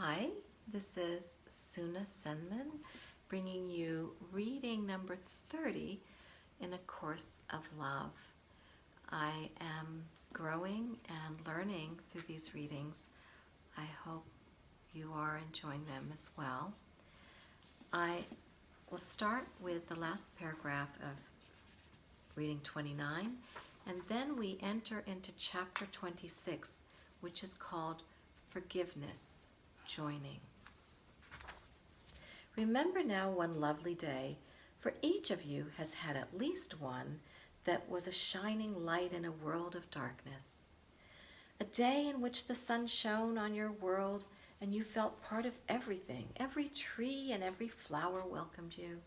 Hi, this is Suna Senman bringing you reading number 30 in A Course of Love. I am growing and learning through these readings. I hope you are enjoying them as well. I will start with the last paragraph of reading 29, and then we enter into chapter 26, which is called Forgiveness. Joining. Remember now one lovely day, for each of you has had at least one that was a shining light in a world of darkness. A day in which the sun shone on your world and you felt part of everything. Every tree and every flower welcomed you.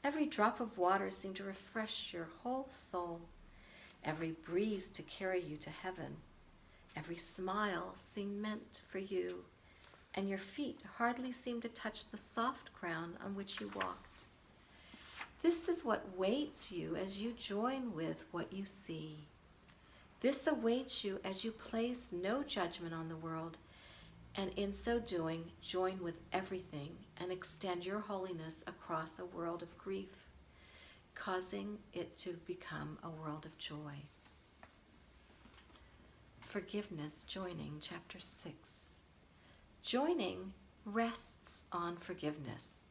Every drop of water seemed to refresh your whole soul. Every breeze to carry you to heaven. Every smile seemed meant for you, and your feet hardly seemed to touch the soft ground on which you walked. This is what waits you as you join with what you see. This awaits you as you place no judgment on the world, and in so doing, join with everything and extend your holiness across a world of grief, causing it to become a world of joy. Forgiveness joining, chapter 6. Joining rests on forgiveness.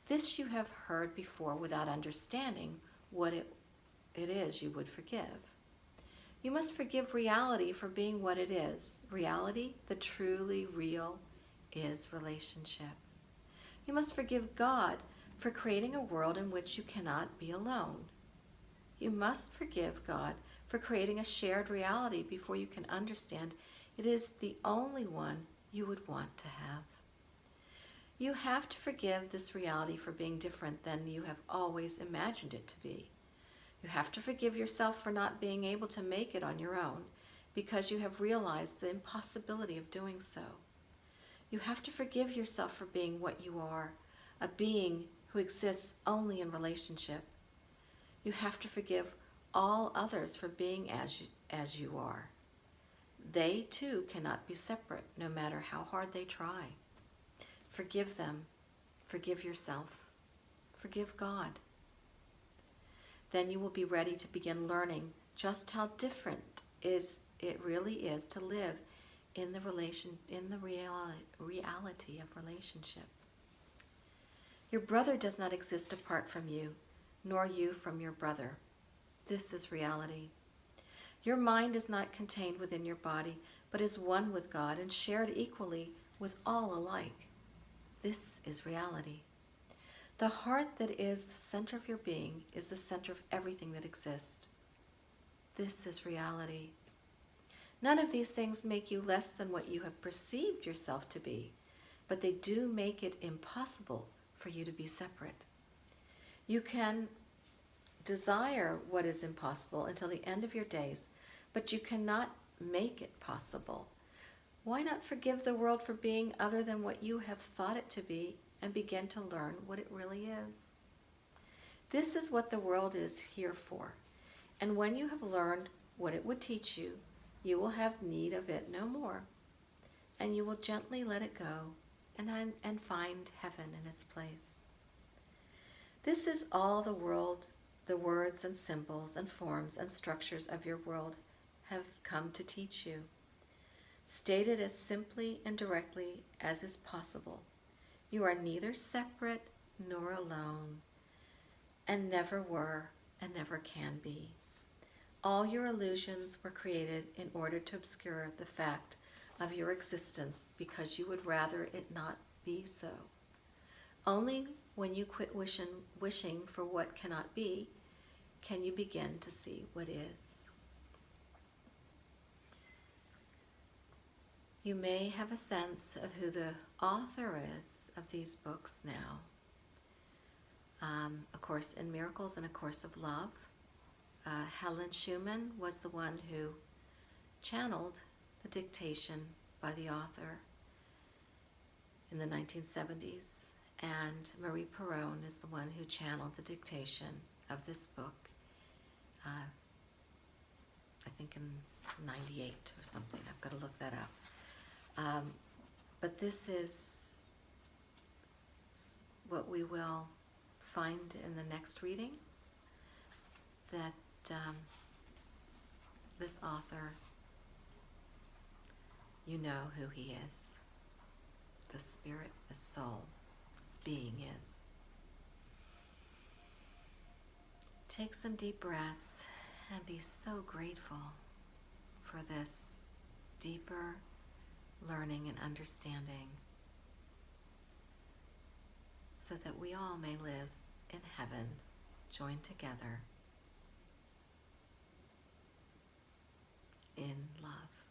This you have heard before without understanding what it is you would forgive. You must forgive reality for being what it is. Reality, the truly real, is relationship. You must forgive God for creating a world in which you cannot be alone. You must forgive God for creating a shared reality before you can understand it is the only one you would want to have. You have to forgive this reality for being different than you have always imagined it to be. You have to forgive yourself for not being able to make it on your own because you have realized the impossibility of doing so. You have to forgive yourself for being what you are, a being who exists only in relationship. You have to forgive all others for being as you are. They too cannot be separate, no matter how hard they try. Forgive them. Forgive yourself. Forgive God. Then you will be ready to begin learning just how different it really is to live in the reality of relationship. Your brother does not exist apart from you, nor you from your brother. This is reality. Your mind is not contained within your body, but is one with God and shared equally with all alike. This is reality. The heart that is the center of your being is the center of everything that exists. This is reality. None of these things make you less than what you have perceived yourself to be, but they do make it impossible for you to be separate. You can desire what is impossible until the end of your days, but you cannot make it possible. Why not forgive the world for being other than what you have thought it to be and begin to learn what it really is? This is what the world is here for, and when you have learned what it would teach you, you will have need of it no more, and you will gently let it go and find heaven in its place. This is all the world, the words and symbols and forms and structures of your world have come to teach you. Stated as simply and directly as is possible, you are neither separate nor alone, and never were and never can be. All your illusions were created in order to obscure the fact of your existence because you would rather it not be so. Only when you quit wishing for what cannot be can you begin to see what is. You may have a sense of who the author is of these books now. A Course in Miracles and A Course of Love. Helen Schumann was the one who channeled the dictation by the author in the 1970s, and Marie Perron is the one who channeled the dictation of this book, I think in 98 or something. I've got to look that up. But this is what we will find in the next reading, that this author, you know who he is. The spirit, the soul, this being is. Take some deep breaths and be so grateful for this deeper learning and understanding, so that we all may live in heaven, joined together in love.